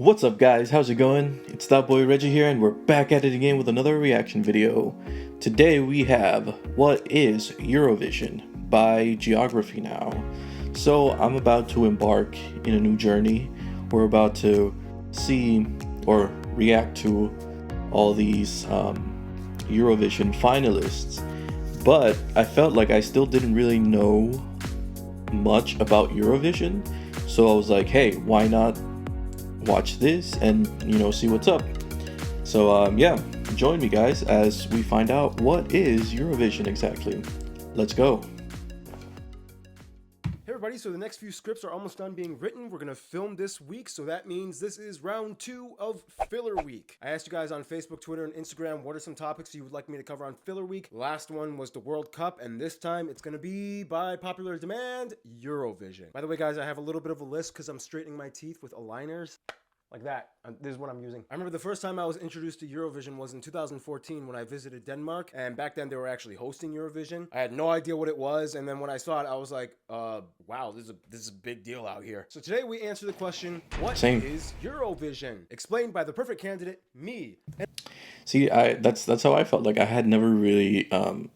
What's up guys, how's it going? It's that boy Reggie here and we're back at it again with another reaction video. Today we have What is Eurovision by Geography Now. So I'm about to embark in a new journey. We're about to see or react to all these Eurovision finalists. But I felt like I still didn't really know much about Eurovision. So I was like, hey, why not watch this and see what's up. So yeah, join me guys as we find out what is Eurovision exactly. Let's go. Hey everybody, so the next few scripts are almost done being written. We're going to film this week, so that means this is round 2 of Filler Week. I asked you guys on Facebook, Twitter, and Instagram what are some topics you would like me to cover on Filler Week. Last one was the World Cup, and this time it's going to be, by popular demand, Eurovision. By the way guys, I have a little bit of a list because I'm straightening my teeth with aligners. Like that. This is what I'm using. I remember the first time I was introduced to Eurovision was in 2014 when I visited Denmark, and back then they were actually hosting Eurovision. I had no idea what it was, and then when I saw it, I was like, wow, this is a big deal out here. So today we answer the question, what is Eurovision? Explained by the perfect candidate, me. See, that's how I felt. Like I had never really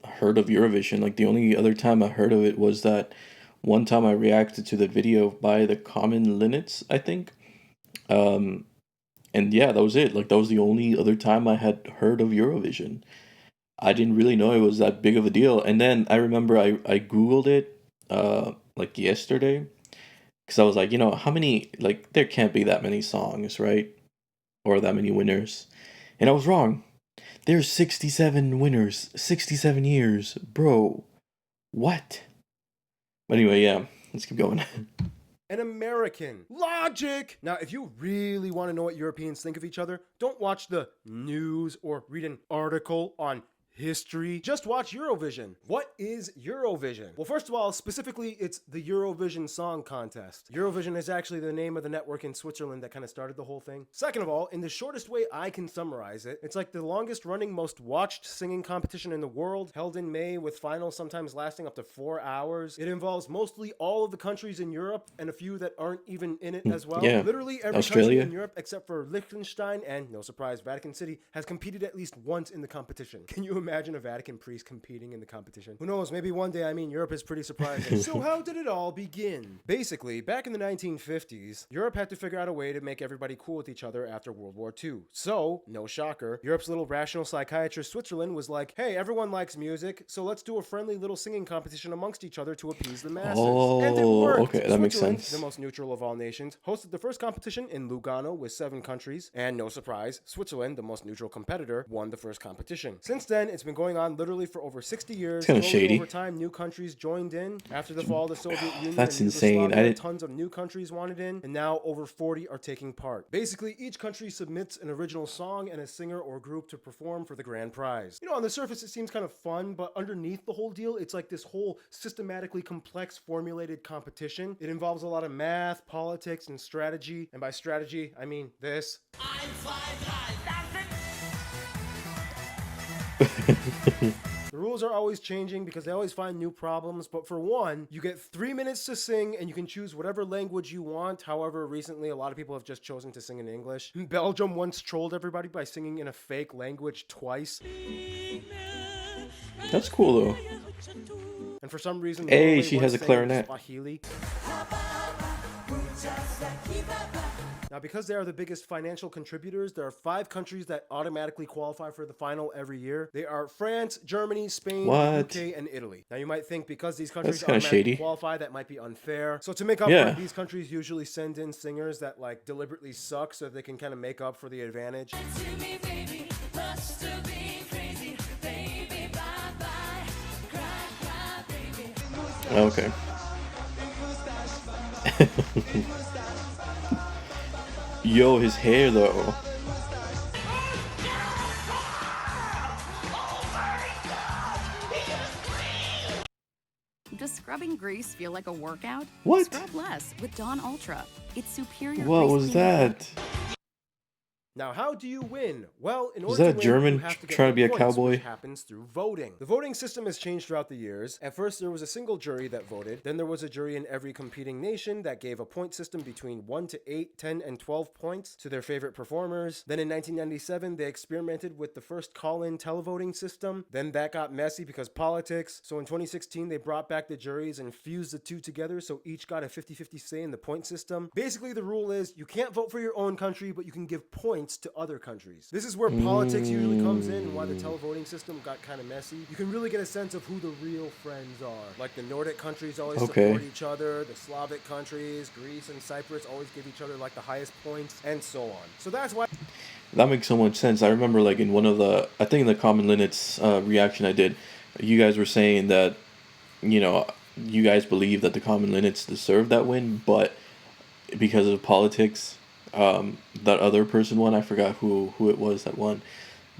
heard of Eurovision. Like the only other time I heard of it was that one time I reacted to the video by the Common Linnets, I think. And yeah, that was it. Like that was the only other time I had heard of Eurovision. I didn't really know it was that big of a deal. And then I remember I Googled it like yesterday because I was like, how many, like there can't be that many songs, right? Or that many winners. And I was wrong. There's 67 winners, 67 years. Bro, what? But anyway, yeah, let's keep going. An American. Logic! Now, if you really want to know what Europeans think of each other, don't watch the news or read an article on history. Just watch Eurovision. What is Eurovision? Well, first of all, specifically, it's the Eurovision Song Contest. Eurovision is actually the name of the network in Switzerland that kind of started the whole thing. Second of all, in the shortest way I can summarize it, it's like the longest running, most watched singing competition in the world, held in May with finals sometimes lasting up to 4 hours. It involves mostly all of the countries in Europe and a few that aren't even in it as well. Yeah. Literally every country in Europe except for Liechtenstein and, no surprise, Vatican City has competed at least once in the competition. Can you imagine a Vatican priest competing in the competition? Who knows, maybe one day. I mean, Europe is pretty surprising. So how did it all begin? Basically, back in the 1950s, Europe had to figure out a way to make everybody cool with each other after World War II. So, no shocker, Europe's little rational psychiatrist Switzerland was like, hey, everyone likes music, so let's do a friendly little singing competition amongst each other to appease the masses. And it worked. Okay, that makes sense. The most neutral of all nations, hosted the first competition in Lugano with 7 countries, and no surprise, Switzerland, the most neutral competitor, won the first competition. Since then, it's been going on literally for over 60 years. Kind of shady. Over time, new countries joined in. After the fall of the Soviet Union, that's insane. Tons of new countries wanted in, and now over 40 are taking part. Basically, each country submits an original song and a singer or group to perform for the grand prize. You know, on the surface, it seems kind of fun, but underneath the whole deal, it's like this whole systematically complex, formulated competition. It involves a lot of math, politics, and strategy. And by strategy, I mean this. The rules are always changing because they always find new problems, but for one, you get 3 minutes to sing and you can choose whatever language you want. However, recently a lot of people have just chosen to sing in English. Belgium once trolled everybody by singing in a fake language twice. That's cool though. And for some reason, hey, she has a clarinet. Swahili. Now, because they are the biggest financial contributors, there are 5 countries that automatically qualify for the final every year. They are France, Germany, Spain, UK, and Italy. Now, you might think because these countries automatically qualify, that might be unfair. So to make up for it, these countries usually send in singers that like deliberately suck so they can kind of make up for the advantage. Okay. Yo, his hair though. Does scrubbing grease feel like a workout? What? Scrub less with Dawn Ultra. It's superior. What was that? Now, how do you win? Well, in Is order that to win, German you have to get trying to be a points, cowboy? which happens through voting. The voting system has changed throughout the years. At first, there was a single jury that voted. Then there was a jury in every competing nation that gave a point system between 1 to 8, 10, and 12 points to their favorite performers. Then in 1997, they experimented with the first call-in televoting system. Then that got messy because politics. So in 2016, they brought back the juries and fused the two together, so each got a 50-50 say in the point system. Basically, the rule is you can't vote for your own country, but you can give points to other countries. This is where politics usually comes in and why the televoting system got kind of messy. You can really get a sense of who the real friends are. Like the Nordic countries always support each other, the Slavic countries, Greece and Cyprus always give each other like the highest points, and so on. So that's why... That makes so much sense. I remember like in one of the, I think in the Common Linnets reaction I did, you guys were saying that, you know, you guys believe that the Common Linnets deserve that win, but because of politics, that other person won. I forgot who it was that won,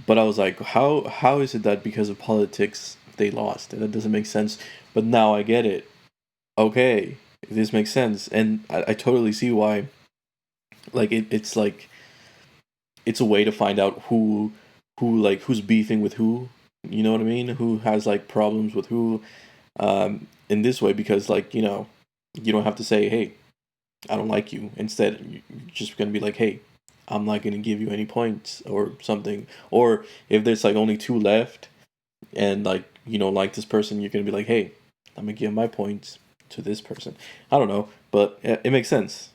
but I was like, how is it that because of politics they lost? That doesn't make sense. But now I get it. Okay, this makes sense, and I totally see why. Like it's like it's a way to find out who like who's beefing with who. You know what I mean? Who has like problems with who? In this way, because like you know, you don't have to say, hey, I don't like you. Instead, you're just gonna be like, hey, I'm not gonna give you any points or something. Or if there's like only 2 left, and like you don't like this person, you're gonna be like, hey, I'm gonna give my points to this person. I don't know, but it makes sense.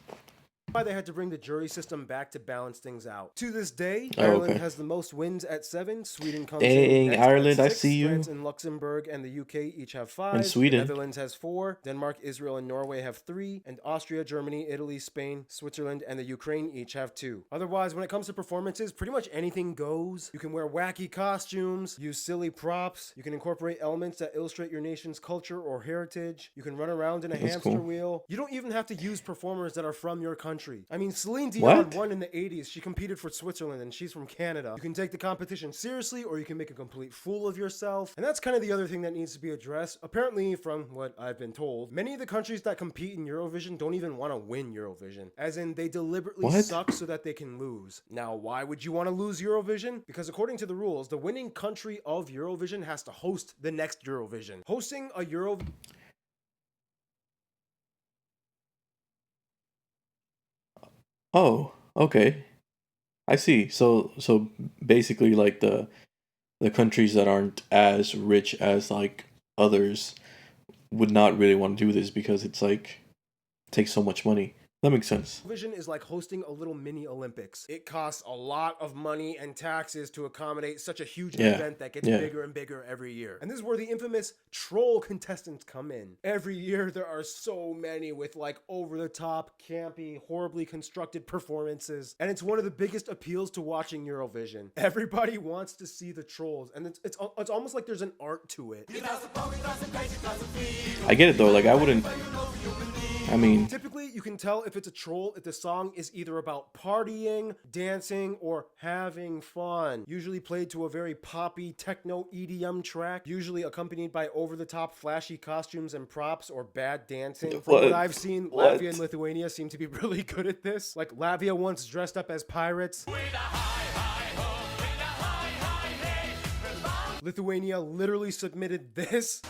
Why they had to bring the jury system back to balance things out. To this day, Ireland has the most wins at 7. Sweden comes in next Ireland, at 6. I see you. France and Luxembourg and the UK each have 5. And Sweden. The Netherlands has 4. Denmark, Israel, and Norway have 3. And Austria, Germany, Italy, Spain, Switzerland, and the Ukraine each have 2. Otherwise, when it comes to performances, pretty much anything goes. You can wear wacky costumes, use silly props, you can incorporate elements that illustrate your nation's culture or heritage, you can run around in a hamster wheel. You don't even have to use performers that are from your country. I mean, Celine Dion won in the 80s. She competed for Switzerland and she's from Canada. You can take the competition seriously or you can make a complete fool of yourself. And that's kind of the other thing that needs to be addressed. Apparently, from what I've been told, many of the countries that compete in Eurovision don't even want to win Eurovision. As in, they deliberately suck so that they can lose. Now, why would you want to lose Eurovision? Because according to the rules, the winning country of Eurovision has to host the next Eurovision. Hosting a Eurovision... Oh, okay. I see. So basically like the countries that aren't as rich as like others would not really want to do this because it's like it takes so much money. That makes sense. Eurovision is like hosting a little mini Olympics. It costs a lot of money and taxes to accommodate such a huge event that gets bigger and bigger every year. And this is where the infamous troll contestants come in. Every year there are so many with like over-the-top, campy, horribly constructed performances. And it's one of the biggest appeals to watching Eurovision. Everybody wants to see the trolls, and it's almost like there's an art to it. I get it though, like I wouldn't... I mean... Typically, you can tell if it's a troll if the song is either about partying, dancing, or having fun. Usually played to a very poppy techno EDM track, usually accompanied by over-the-top flashy costumes and props or bad dancing. From what I've seen, Latvia and Lithuania seem to be really good at this. Like Latvia once dressed up as pirates. Lithuania literally submitted this.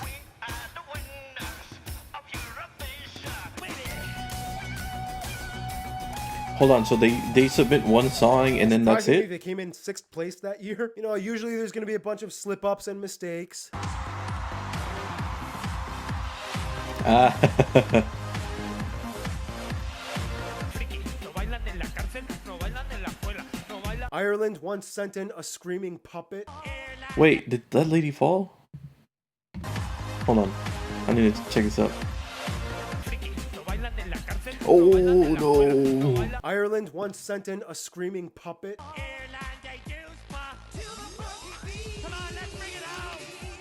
Hold on, so they submit one song and then that's it? They came in 6th place that year. You know, usually there's going to be a bunch of slip-ups and mistakes. Ireland once sent in a screaming puppet. Wait, did that lady fall? Hold on, I need to check this out. Oh no! Ireland once sent in a screaming puppet.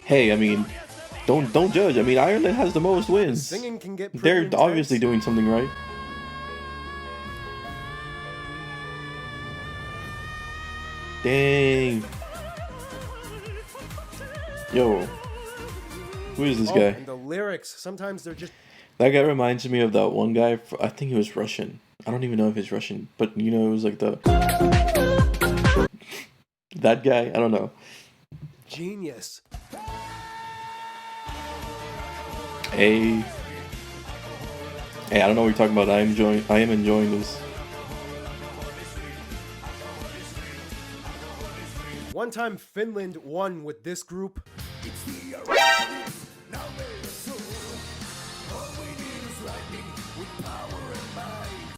Hey, I mean, don't judge. I mean, Ireland has the most wins. Singing can get They're intense. obviously doing something right. Dang. Yo. Who is this guy? And the lyrics, sometimes they're just... That guy reminds me of that one guy. I think he was Russian. I don't even know if he's Russian. But, you know, it was like the... That guy, I don't know. Genius. Hey, I don't know what you're talking about. I am enjoying this. One time Finland won with this group.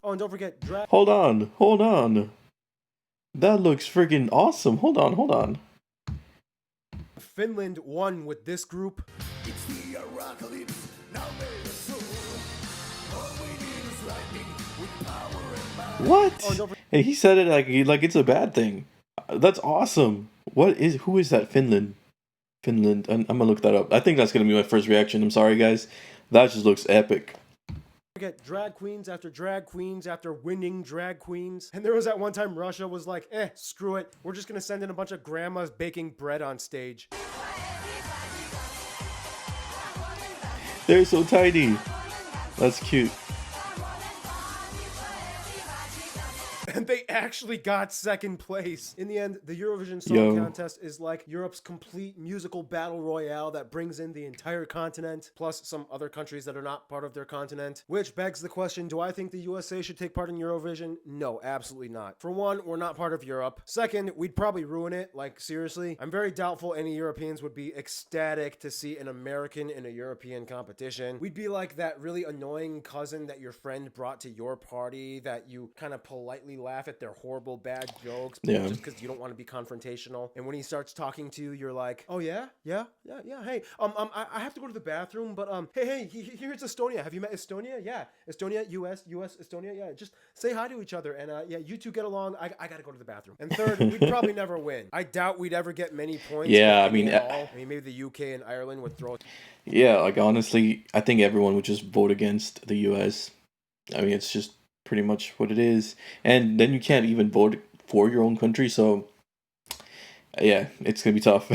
Oh, and don't forget drag. Hold on. That looks freaking awesome. Hold on. Finland won with this group. What? Oh, don't Hey, he said it like it's a bad thing. That's awesome. Who is that? Finland. I'm gonna look that up. I think that's gonna be my first reaction. I'm sorry, guys. That just looks epic. Get drag queens after winning drag queens. And there was that one time Russia was like, screw it. We're just gonna send in a bunch of grandmas baking bread on stage. They're so tiny. That's cute. And they actually got second place. In the end, the Eurovision Song Contest is like Europe's complete musical battle royale that brings in the entire continent, plus some other countries that are not part of their continent. Which begs the question, do I think the USA should take part in Eurovision? No, absolutely not. For one, we're not part of Europe. Second, we'd probably ruin it, like seriously. I'm very doubtful any Europeans would be ecstatic to see an American in a European competition. We'd be like that really annoying cousin that your friend brought to your party that you kind of politely laugh at their horrible bad jokes just because you don't want to be confrontational. And when he starts talking to you, you're like, oh yeah, hey, I have to go to the bathroom, but hey, here's Estonia. Have you met Estonia? Yeah, Estonia, US, Estonia. Yeah, just say hi to each other, and yeah, you two get along. I gotta go to the bathroom. And third, we'd probably never win. I doubt we'd ever get many points. Yeah, I mean maybe the UK and Ireland would throw. Yeah, like honestly, I think everyone would just vote against the US. I mean, it's just pretty much what it is. And then you can't even vote for your own country, so yeah, it's gonna be tough.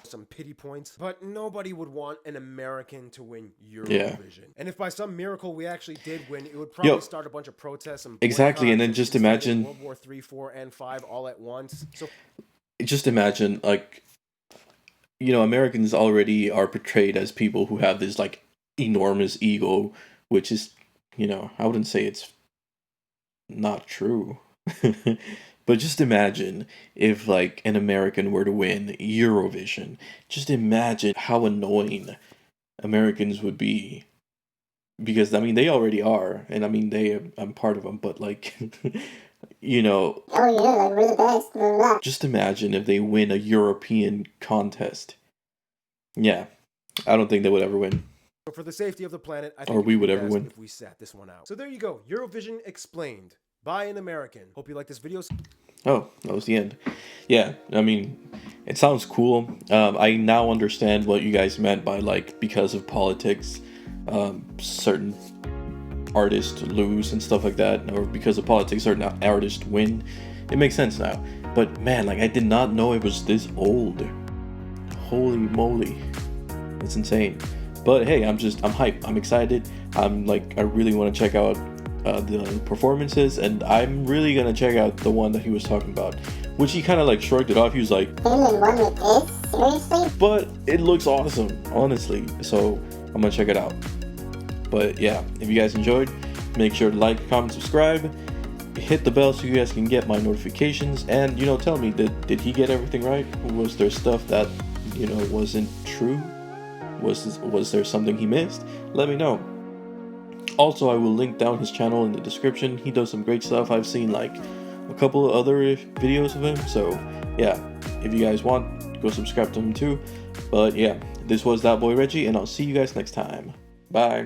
Some pity points, but nobody would want an American to win Eurovision. Yeah. And if by some miracle we actually did win, it would probably start a bunch of protests and exactly. And then just imagine World War 3, 4, and 5 all at once. So just imagine, like, you know, Americans already are portrayed as people who have this like enormous ego, which is, you know, I wouldn't say it's not true. But just imagine if like an American were to win Eurovision. Just imagine how annoying Americans would be, because I mean they already are, and I mean I'm part of them, but like you know, oh yeah, like we're the best, blah, blah. Just imagine if they win a European contest. Yeah, I don't think they would ever win. For the safety of the planet, I think or we would ever win if we sat this one out. So there you go, Eurovision explained by an American. Hope you like this video. Oh, that was the end. Yeah, I mean, it sounds cool. I now understand what you guys meant by like because of politics, certain artists lose and stuff like that, or because of politics certain artists win. It makes sense now. But man, like I did not know it was this old. Holy moly, that's insane. But hey, I'm hyped. I'm excited. I really want to check out the performances, and I'm really gonna check out the one that he was talking about, which he kind of like shrugged it off. He was like, Finland won with this? Seriously? But it looks awesome, honestly. So I'm gonna check it out. But yeah, if you guys enjoyed, make sure to like, comment, subscribe, hit the bell so you guys can get my notifications, and you know, tell me, did he get everything right? Was there stuff that, you know, wasn't true? Was there something he missed? Let me know. Also, I will link down his channel in the description. He does some great stuff. I've seen like a couple of other videos of him. So yeah, if you guys want, go subscribe to him too. But yeah, this was That Boy Reggie, and I'll see you guys next time. Bye.